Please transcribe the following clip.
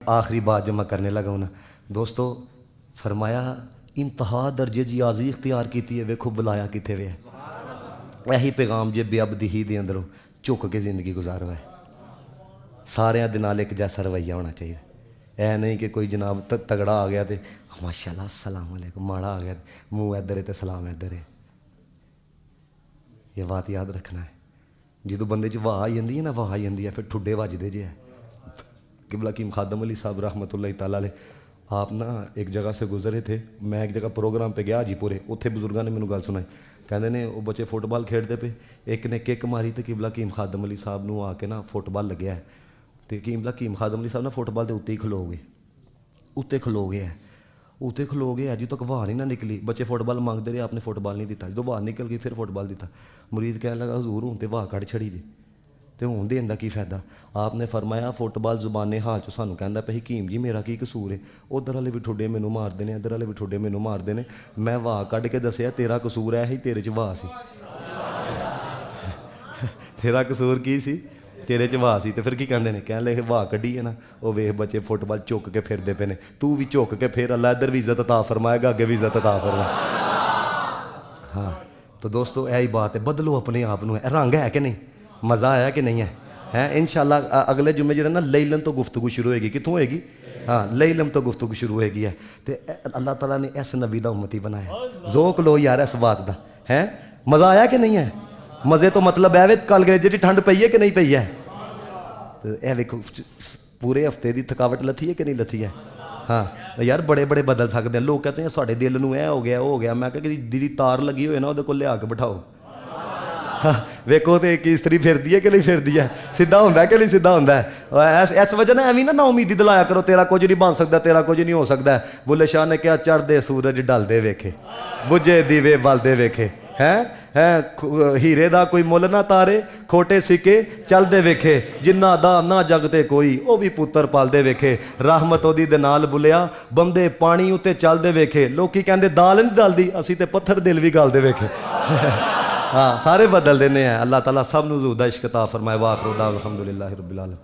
आखिरी बात जो मैं करने लगा हूँ ना दोस्तों, फरमाया इंतहा दर्जे जी आजी इख्तियार की है, वेखो बुलाया कितने वे यही पैगाम जे बेअबदी ही दे अंदरों झुक के जिंदगी गुजारो है। सारिया दे नाल एक जैसा रवैया होना चाहिए। ऐ नहीं कि कोई जनाब तगड़ा आ गया तो माशाल्लाह अस्सलाम वालेकुम, माड़ा आ गया मुँह इधर है तो सलाम इधर है। ये बात याद रखना है। जो बंदे च वाह आई जाती है ना, वाह आई जाती है फिर ठुड्डे वजदे जे है। किबला हकीम खादम अली साहब रहमतुल्लाह तआला अलैह, आप ना एक जगह से गुजरे थे, मैं एक जगह प्रोग्राम पे गया हाजीपुरे, उत्थे बुजुर्गों ने मैंने गल सुनाई, कहते ने वो बच्चे फुटबॉल खेडते पे, एक ने किक मारी तो किबला हकीम खादम अली साहब नूं आके ना फुटबॉल लग्या है, तो किबला हकीम खादम अली साहब ना फुटबॉल के उत्ते ही खलो गए, उत्ते खलो गए है, उत्ते खलो गए अजू तक वाह नहीं ना निकली। बच्चे फुटबॉल मंगते रहे, आपने फुटबॉल नहीं दिता, जो वाह निकल गई फिर फुटबॉल दिता। मुरीद कह लगा हजूर हूँ तो वाह कड़ छड़ी जी, तो हूँ देन का की फायदा। आपने फरमाया फुटबॉल जुबाने हाल चो सानू कहता पे हकीम जी मेरा की कसूर है, उधर वाले भी ठुड्डे मैनू मारते हैं, इधर वाले भी ठुड्डे मैनू मारते हैं, मैं वाह कढ़ के दसिया तेरा कसूर है ही तेरे च वाह सी तेरा कसूर की सी, तेरे च वाह सी। तो फिर की कहते हैं, कह ले वाह कढ़ी है ना, वो वेख बच्चे फुटबॉल झुक के फिरते पे ने, तू भी झुक के फिर अल्लाह इधर भी इज्जत अता फरमाएगा, अगे भी इज्जत अता फरमाए। हाँ तो दोस्तों यही बात है, बदलो अपने आप में। रंग है कि नहीं, मज़ा आया कि नहीं है, हैं इंशाल्लाह अगले जुम्मे जो ना लैलन तो गुफ्तगू शुरू होएगी, कितों होएगी, हाँ लैलन तो गुफ्तगू शुरू होएगी है। तो अल्लाह ताला ने इस नबी का उम्मती बनाया, जोक लो यार इस बात का, हैं मज़ा आया कि नहीं है। मज़े तो मतलब है वे कल गए जी ठंड पई है कि नहीं पई है, तो यह देखो पूरे हफ्ते की थकावट लथी है कि नहीं लथी है। हाँ यार बड़े बड़े बदल सकते हैं। लोग कहते हैं साढ़े दिल में ऐ हो गया वो हो गया, मैं क्या दी तार लगी हुई ना वो को लिया के बिठाओ। हाँ वेखो तो एक इस्त्री फिरदी है कि नहीं फिरदी है, सीधा होंगे कि नहीं सीधा होंगे। इस वजह ना एवं ना उम्मीदी दिलाया करो तेरा कुछ नहीं बन सकता, तेरा कुछ नहीं हो सकता। बुल्ले शाह ने क्या चढ़ते सूरज ढलते वेखे, बुझे दीवे बलते वेखे, हैं हीरे दा कोई मुल ना तारे, खोटे सिक्के चलते वेखे, जिन्ना दा ना जगते कोई वो भी पुत्र पालते वेखे। रहमत ओदी दे नाल बुलिया बंदे पानी उत्ते चलते वेखे, लोकी कहते दाल नहीं गलदी, असी ते पत्थर दिल भी गलते वेखे। हाँ सारे बदल देने हैं। अल्लाह ताला सब नूं ज़ूदा इश्क अता फरमाए। वाखिर दाअवाना अल्हम्दुलिल्लाहि रब्बिल आलमीन।